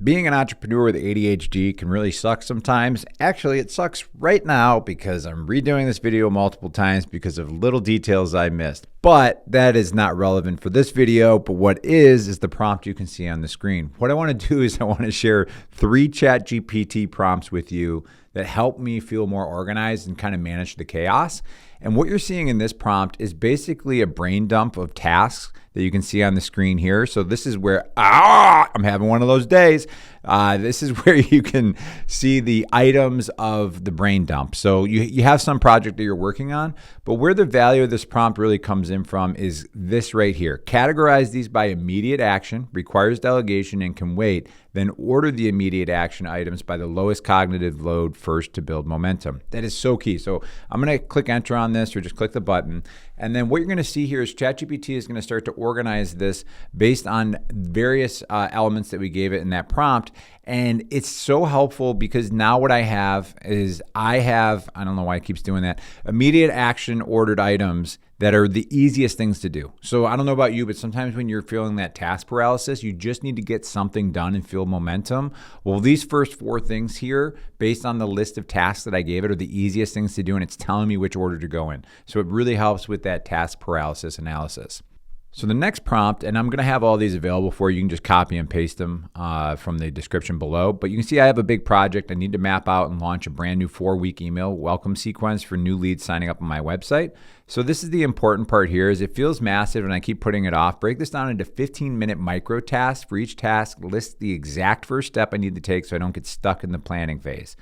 Being an entrepreneur with ADHD can really suck sometimes. Actually, it sucks right now because I'm redoing this video multiple times because of little details I missed. But that is not relevant for this video. But what is the prompt you can see on the screen. What I want to do is I want to share 3 ChatGPT prompts with you that help me feel more organized and kind of manage the chaos. And what you're seeing in this prompt is basically a brain dump of tasks that you can see on the screen here. So this is where, I'm having one of those days. This is where you can see the items of the brain dump. So you have some project that you're working on, but where the value of this prompt really comes in from is this right here. Categorize these by immediate action, requires delegation, and can wait. Then order the immediate action items by the lowest cognitive load first to build momentum. That is so key. So I'm going to click enter on this or just click the button. And then what you're going to see here is ChatGPT is going to start to organize this based on various elements that we gave it in that prompt. And it's so helpful because now what I have is I don't know why it keeps doing that, immediate action ordered items that are the easiest things to do. So I don't know about you, but sometimes when you're feeling that task paralysis, you just need to get something done and feel momentum. Well, these first 4 things here, based on the list of tasks that I gave it, are the easiest things to do, and it's telling me which order to go in. So it really helps with that task paralysis analysis. So the next prompt, and I'm going to have all these available for you. You can just copy and paste them from the description below. But you can see I have a big project. I need to map out and launch a brand new 4-week email welcome sequence for new leads signing up on my website. So this is the important part here is it feels massive and I keep putting it off. Break this down into 15-minute micro tasks. For each task, list the exact first step I need to take so I don't get stuck in the planning phase.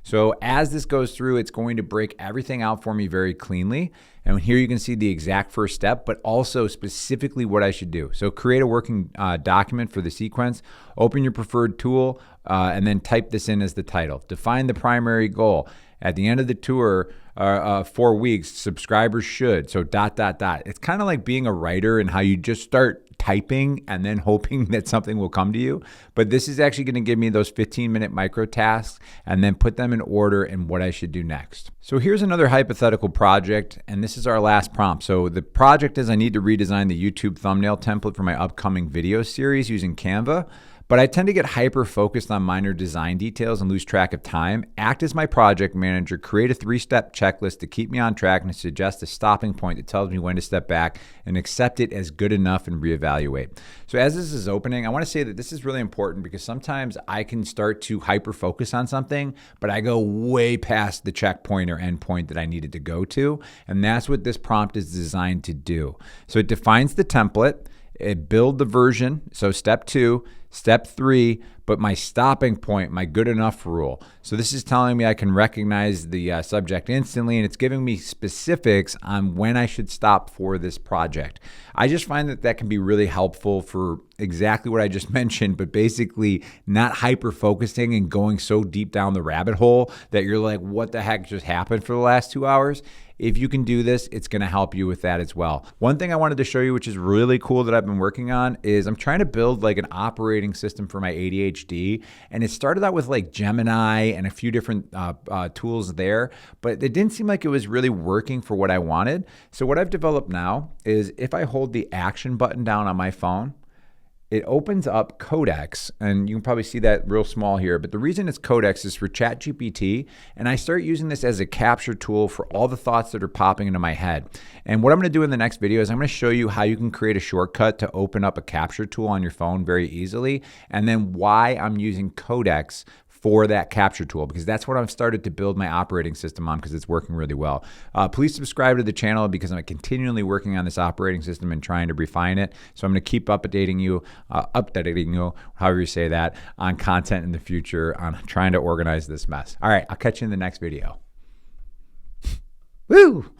So as this goes through, it's going to break everything out for me very cleanly. And here you can see the exact first step, but also specifically what I should do. So create a working document for the sequence, open your preferred tool, and then type this in as the title. Define the primary goal. At the end of the tour, 4 weeks, subscribers should. So ... It's kind of like being a writer and how you just start typing and then hoping that something will come to you. But this is actually going to give me those 15-minute micro tasks and then put them in order and what I should do next. So here's another hypothetical project, and this is our last prompt. So the project is I need to redesign the YouTube thumbnail template for my upcoming video series using Canva. But I tend to get hyper-focused on minor design details and lose track of time. Act as my project manager, create a 3-step checklist to keep me on track and suggest a stopping point that tells me when to step back and accept it as good enough and reevaluate. So as this is opening, I want to say that this is really important because sometimes I can start to hyper-focus on something, but I go way past the checkpoint or endpoint that I needed to go to. And that's what this prompt is designed to do. So it defines the template. It build the version, so step 2, step 3, but my stopping point, my good enough rule. So this is telling me I can recognize the subject instantly, and it's giving me specifics on when I should stop for this project. I just find that can be really helpful for exactly what I just mentioned, but basically not hyper-focusing and going so deep down the rabbit hole that you're like, what the heck just happened for the last 2 hours? If you can do this, it's going to help you with that as well. One thing I wanted to show you, which is really cool that I've been working on, is I'm trying to build like an operating system for my ADHD. And it started out with like Gemini and a few different tools there, but it didn't seem like it was really working for what I wanted. So what I've developed now is if I hold the action button down on my phone, it opens up Codex, and you can probably see that real small here, but the reason it's Codex is for ChatGPT, and I start using this as a capture tool for all the thoughts that are popping into my head. And what I'm gonna do in the next video is I'm gonna show you how you can create a shortcut to open up a capture tool on your phone very easily, and then why I'm using Codex for that capture tool, because that's what I've started to build my operating system on because it's working really well. Please subscribe to the channel because I'm continually working on this operating system and trying to refine it. So I'm going to keep updating you, however you say that, on content in the future on trying to organize this mess. All right, I'll catch you in the next video. Woo!